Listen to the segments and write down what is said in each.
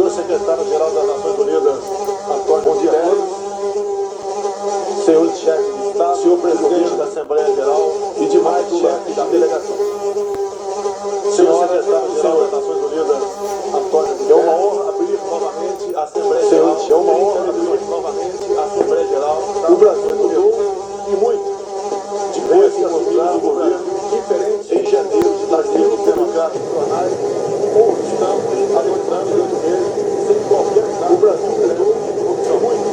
senhor secretário-geral das Nações Unidas, Antônio Guterres, senhor chefe de Estado, senhor presidente da Assembleia Geral e demais chefes da delegação. Senhor secretário-geral das Nações Unidas, Antônio Guterres, é uma honra abrir novamente a Assembleia Geral. É uma honra abrir novamente a Assembleia Geral. O Brasil mudou e muito. Depois que assumimos o governo diferente em janeiro de 2000 democratas nacionais, onde estamos aguentando 8 meses sem qualquer estado. O Brasil mudou muito.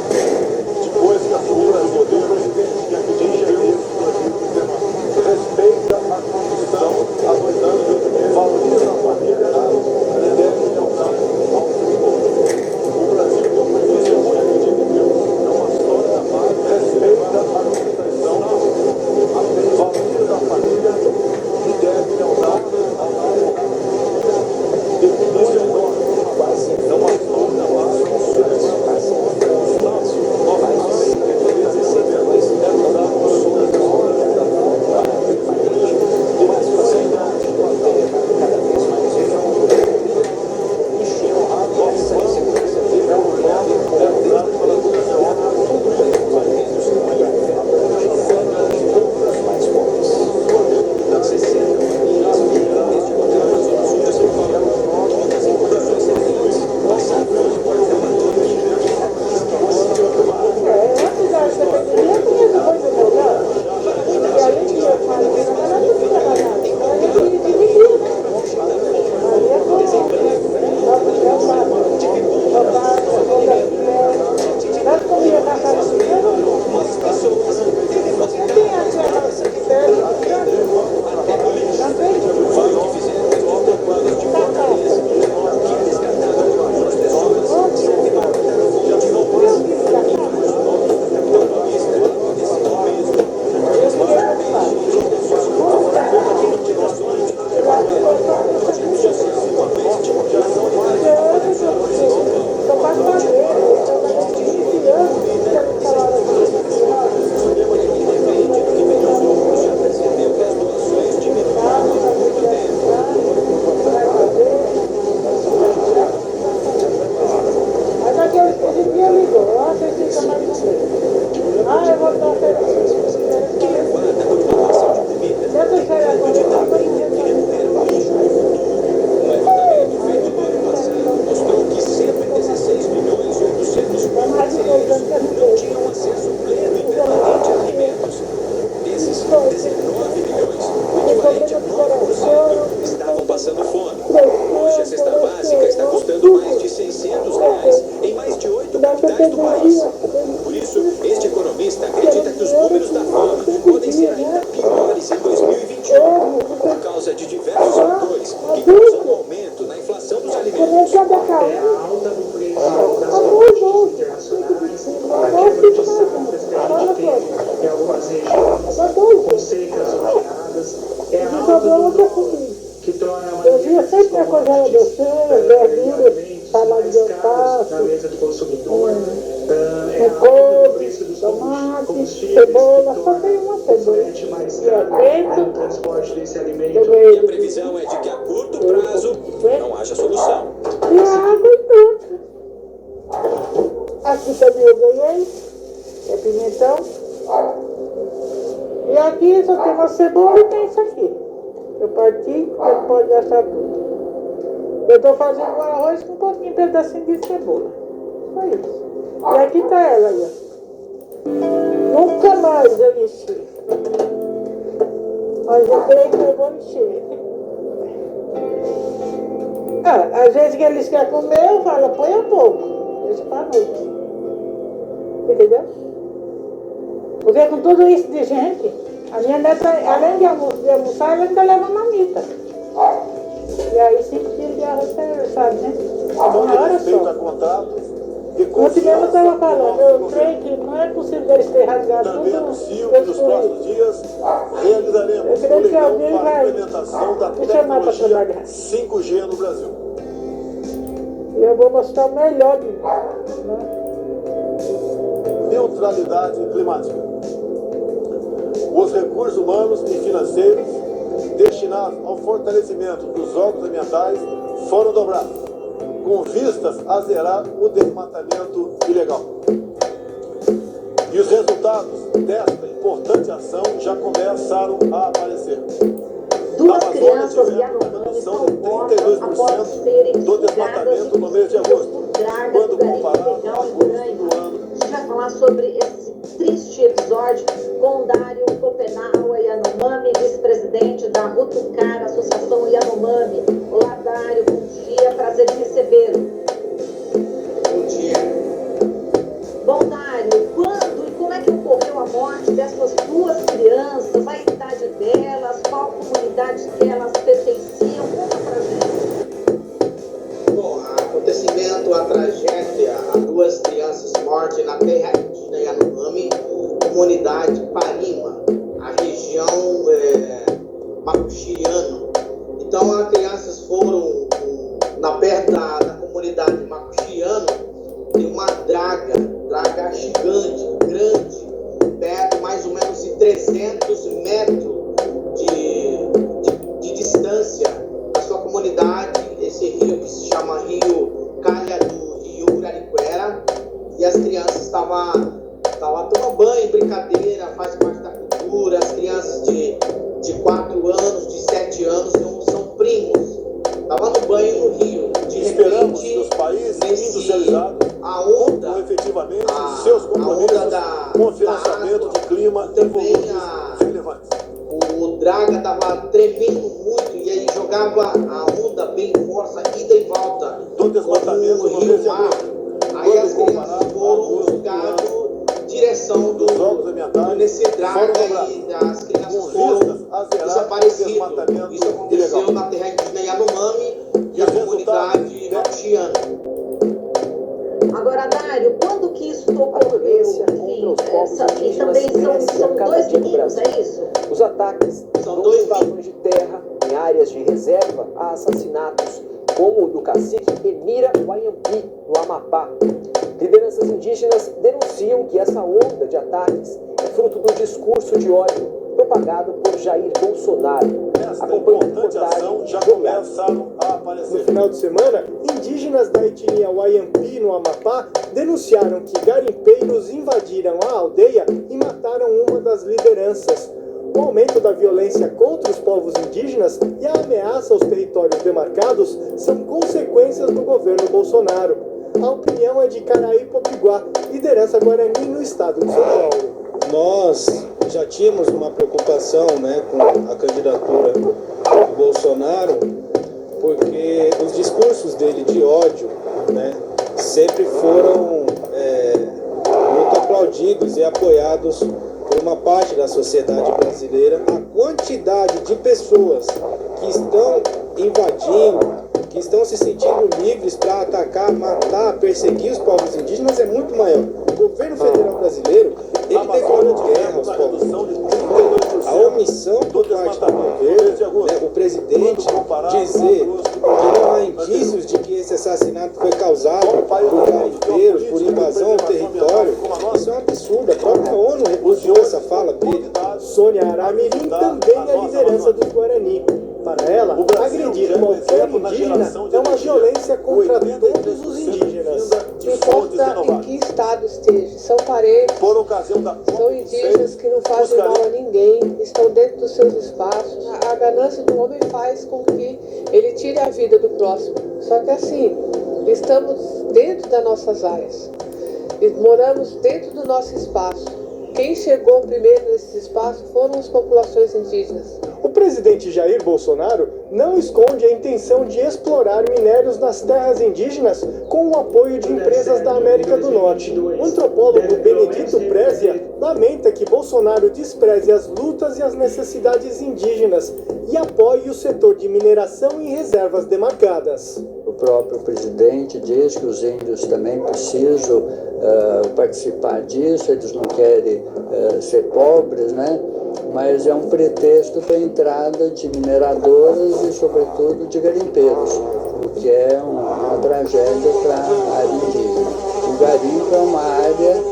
Depois que assumimos o governo em janeiro de 2019, respeita a Constituição há 2 anos e 8 meses, valoriza a família e deve lealdade ao tricolor. O Brasil tem muito acredita em Deus. É uma história da paz, respeita a Constituição, valoriza a família e deve lealdade ao tricolor. Isso é enorme. É uma história da paz. E a previsão é de que a curto prazo não haja solução. E a água e tudo. Aqui também eu ganhei, é pimentão. E aqui só tem uma cebola e tem isso aqui. Eu parti, eu pode gastar tudo. Eu estou fazendo um arroz com um pouquinho, pedacinho de cebola. Só isso. E aqui tá ela aí, ó. Nunca mais eu enchi. Mas eu creio que eu vou encher. Às vezes que eles querem comer, eu falo, põe a pouco. Deixa pra noite. Entendeu? Porque com tudo isso de gente, a minha neta, além de almoçar, ela ainda leva marmita. E aí 5 quilos de arroz, você sabe, né? A mão Uma hora respeita só. contratos. Ontem mesmo eu estava falando, eu creio que não é possível eles terem rasgado tudo. Também é possível que nos próximos dias realizaremos Eu creio um que leilão alguém para a vai implementação da me chamar para tecnologia trabalhar. 5G no Brasil. E eu vou mostrar o melhor de mim, né? Neutralidade climática. Os recursos humanos e financeiros destinados ao fortalecimento dos órgãos ambientais foram dobrados. com vistas a zerar o desmatamento ilegal. E os resultados desta importante ação já começaram a aparecer. Duas crianças Yanomami são mortas após serem do desmatamento no mês de agosto, quando comparado a agosto do ano. A gente vai falar sobre esse triste episódio com o Dário Copenaua Yanomami, vice-presidente da Rutucara, Associação Yanomami. Olá, Dário, bom dia, prazer em recebê-lo. Bom dia. Bom, Dário, quando e como é que ocorreu a morte dessas duas crianças, a idade delas, qual comunidade que elas pertenciam? Conta pra gente. Bom, acontecimento, a tragédia, duas crianças mortas na terra indígena Yanomami, comunidade Parima, a região Macuxiano. Então, as crianças foram perto da comunidade Macuxiano, tem uma draga gigante, grande, perto mais ou menos de 300 metros de distância da sua comunidade, esse rio que se chama Rio Calhadu, Rio Urariquera, e as crianças estavam tomando banho, brincadeira, faz parte da cultura. As crianças de 4 anos, de 7 anos são primos, estavam no banho no rio. De Esperamos repente, que os países industrializados cumpram efetivamente seus compromissos com o financiamento de clima e volumes relevantes. O Draga estava tremendo muito e aí jogava a onda bem forte, ida e volta do desmatamento no mês de agosto. Aí as crianças foram jogadas direção do nesse Draga e as crianças foram desaparecidas. Isso aconteceu na terra indígena Yanomami e a comunidade Macuxiano. Agora, Dário, quando que isso ocorreu? Enfim, e também são dois meninos, é isso? Os ataques são invasões de terra em áreas de reserva a assassinatos, como o do cacique Emira Wayampi, no Amapá. Lideranças indígenas denunciam que essa onda de ataques é fruto do discurso de ódio propagado por Jair Bolsonaro. Esta importante ação já começaram a aparecer. No final de semana, indígenas da etnia Wayampi, no Amapá, denunciaram que garimpeiros invadiram a aldeia e mataram uma das lideranças. O aumento da violência contra os povos indígenas e a ameaça aos territórios demarcados são consequências do governo Bolsonaro. A opinião é de Caraí Popiguá, liderança Guarani no estado de São Paulo. Nós já tínhamos uma preocupação, com a candidatura do Bolsonaro, porque os discursos dele de ódio, sempre foram muito aplaudidos e apoiados por uma parte da sociedade brasileira. A quantidade de pessoas que estão invadindo, que estão se sentindo livres para atacar, matar, perseguir os povos indígenas é muito maior. O governo federal brasileiro, ele declarou guerra aos povos indígenas. A omissão por parte do governo, o presidente dizer que não há indícios de que esse assassinato foi causado por garimpeiros, por invasão ao território, isso é um absurdo. A própria ONU repudiou essa fala dele. Sônia Aramirim também é a liderança dos Guarani. Para ela, agredir qualquer indígena é uma violência contra todos os indígenas. Não importa em que estado esteja, são parentes, são indígenas que não fazem mal a ninguém, estão dentro dos seus espaços. A ganância do homem faz com que ele tire a vida do próximo. Só que assim, estamos dentro das nossas áreas, moramos dentro do nosso espaço. Quem chegou primeiro nesse espaço foram as populações indígenas. O presidente Jair Bolsonaro não esconde a intenção de explorar minérios nas terras indígenas com o apoio de empresas da América do Norte. O antropólogo Benedito Prezia lamenta que Bolsonaro despreze as lutas e as necessidades indígenas e apoie o setor de mineração em reservas demarcadas. O próprio presidente diz que os índios também precisam participar disso, eles não querem ser pobres, mas é um pretexto para a entrada de mineradoras e, sobretudo, de garimpeiros, o que é uma tragédia para a área indígena. O garimpo é uma área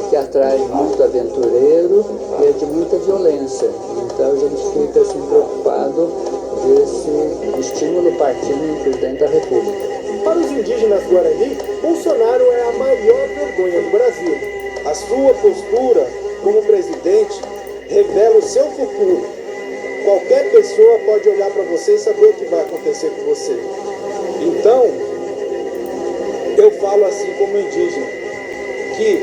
que atrai muito aventureiro e é de muita violência. Então, a gente fica preocupado desse estímulo partindo do presidente da República. Para os indígenas Guarani, Bolsonaro é a maior vergonha do Brasil. A sua postura como presidente revela o seu futuro. Qualquer pessoa pode olhar para você e saber o que vai acontecer com você. Então, eu falo assim como indígena, que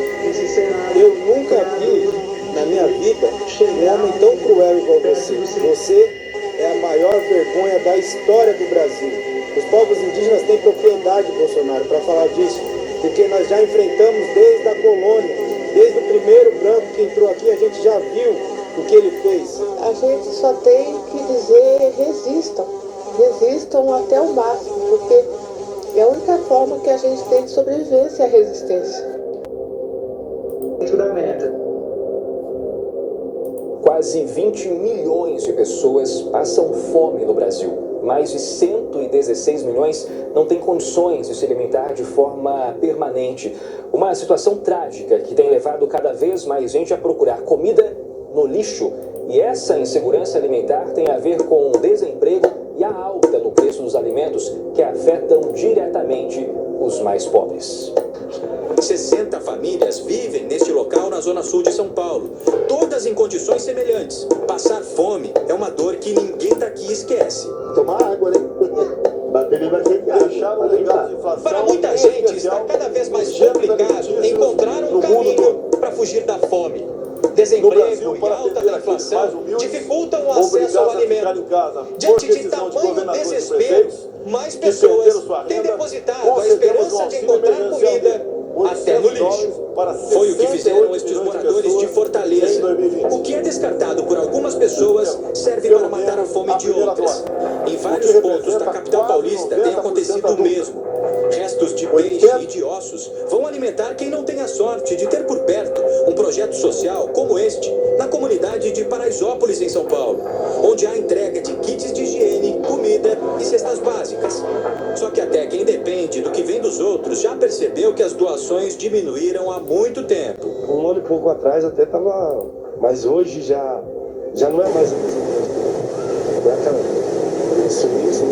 eu nunca vi na minha vida um homem tão cruel igual você. Você é a maior vergonha da história do Brasil. Os povos indígenas têm propriedade, Bolsonaro, para falar disso, porque nós já enfrentamos desde a colônia, desde o primeiro branco que entrou aqui, a gente já viu o que ele fez. A gente só tem que dizer resistam. Resistam até o máximo, porque é a única forma que a gente tem de sobrevivência à resistência. Quase 20 milhões de pessoas passam fome no Brasil. Mais de 116 milhões não têm condições de se alimentar de forma permanente. Uma situação trágica que tem levado cada vez mais gente a procurar comida no lixo. E essa insegurança alimentar tem a ver com o desemprego e a alta no preço dos alimentos que afetam diretamente os mais pobres. 60 famílias vivem neste local na zona sul de São Paulo, todas em condições semelhantes. Passar fome é uma dor que ninguém daqui esquece. Tomar água, né? Para muita gente está cada vez mais complicado encontrar um caminho para fugir da fome. Desemprego e alta da inflação dificultam o acesso ao alimento. Diante de tamanho desespero, mais pessoas têm depositado a esperança de encontrar comida até no lixo. Foi o que fizeram estes moradores de Fortaleza. O que é descartado por algumas pessoas serve para matar a fome de outras. Em vários pontos da capital paulista tem acontecido o mesmo. Restos de peixe e de ossos vão alimentar quem não tem a sorte de ter por perto um projeto social como este na comunidade de Paraisópolis, em São Paulo, onde há entrega de kits de higiene, comida e cestas básicas. Só que até quem depende do que vem dos outros já percebeu que as doações diminuíram há muito tempo. Um ano e pouco atrás até estava, mas hoje já não é mais a mesma coisa. É aquela sumiço,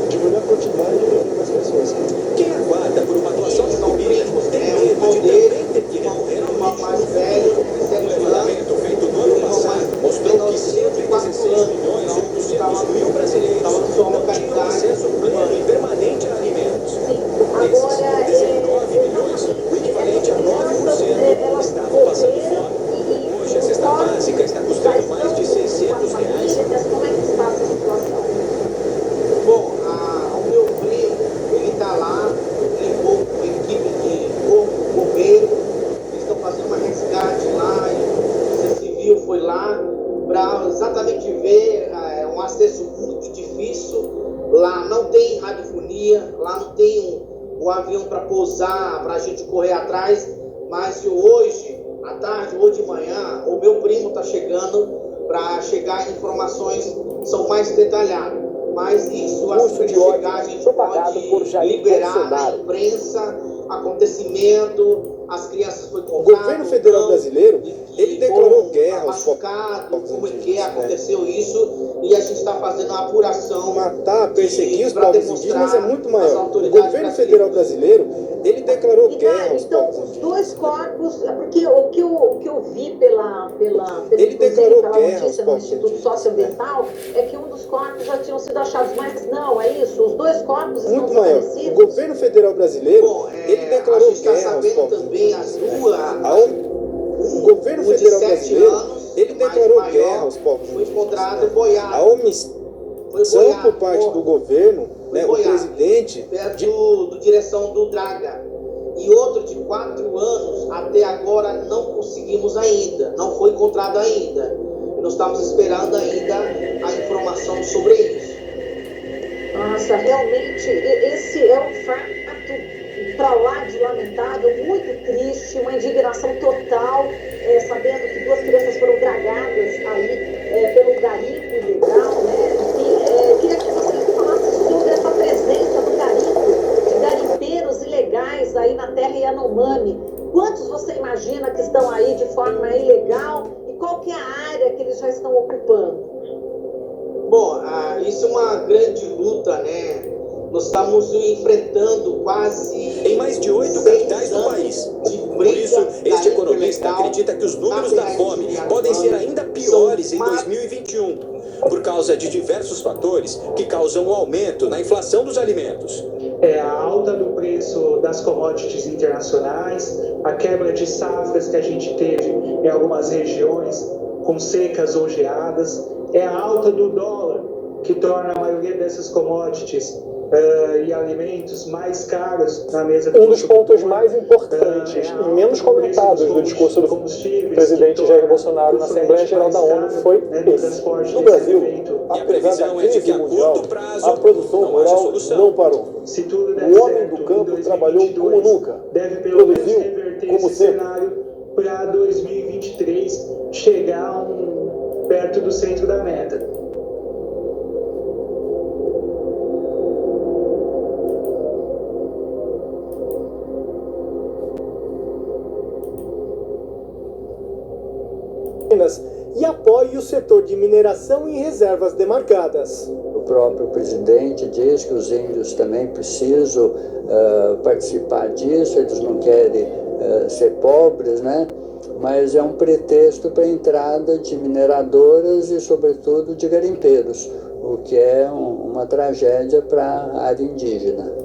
diminuiu a quantidade das pessoas. Quem aguarda por uma doação de comida tem medo de também ter que recorrer ao lixo. O levantamento feito no ano passado mostrou que 116 milhões e 800 mil brasileiros não tinham acesso pleno e permanente a alimentos. Desses 19 milhões, o equivalente a 9% estavam passando fome. Hoje a cesta básica está custando mais de R$600. Como é que está essa situação? Bom, o meu primo, ele está lá, levou uma equipe de bombeiro, eles estão fazendo uma resgate lá, e a Polícia Civil foi lá para exatamente ver um acesso muito difícil. Lá não tem radiofonia, lá não tem o avião para pousar, para a gente correr atrás, mas se hoje, à tarde ou de manhã, o meu primo está chegando para chegar informações são mais detalhadas. Mas isso, assim que chegar, a gente pode liberar na imprensa, acontecimento, as crianças foram O governo federal brasileiro, ele declarou guerra aos povos. Como é que aconteceu isso? E a gente está fazendo a apuração. Matar, perseguir os povos indígenas é muito maior. O governo federal brasileiro, ele declarou guerra aos povos indígenas. Os dois corpos, porque o que eu vi pela ele declarou guerra notícia no Instituto Socioambiental é que um dos corpos já tinham sido achados, mas não, é isso, os dois corpos estão muito maior. O governo federal brasileiro, ele declarou guerra aos povos indígenas. O governo federal brasileiro, ele declarou guerra aos povos indígenas. Foi encontrado boiado. A omissão por parte do governo, né, o presidente... Perto da direção do Draga. E outro de 4 anos, até agora não conseguimos ainda, não foi encontrado ainda. Nós estamos esperando ainda a informação sobre isso. Nossa, realmente, esse é um fato para lá de lamentável, muito triste, uma indignação total, sabendo que 2 crianças foram dragadas aí pelo garimpo ilegal, né? E queria que você falasse sobre essa presença do garimpo, de garimpeiros ilegais aí na terra Yanomami. Quantos você imagina que estão aí de forma ilegal e qual que é a área que eles já estão ocupando? Bom, isso é uma grande luta, né? Nós estamos enfrentando quase em mais de 8 capitais do país. Por isso, este economista acredita que os números da fome podem ser ainda piores em 2021, por causa de diversos fatores que causam um aumento na inflação dos alimentos. É a alta do preço das commodities internacionais, a quebra de safras que a gente teve em algumas regiões com secas ou geadas, é a alta do dólar que torna a maioria dessas commodities e alimentos mais caros na mesa do Um dos pontos mais importantes e menos comentados do discurso do presidente Jair Bolsonaro na Assembleia Geral da ONU foi esse. No Brasil, apesar da crise mundial, a produção rural não parou. O homem do campo trabalhou como nunca, produziu como sempre. Para 2023 chegar perto do centro da meta. E apoie o setor de mineração em reservas demarcadas. O próprio presidente diz que os índios também precisam participar disso, eles não querem ser pobres, né? Mas é um pretexto para a entrada de mineradoras e, sobretudo, de garimpeiros, o que é uma tragédia para a área indígena.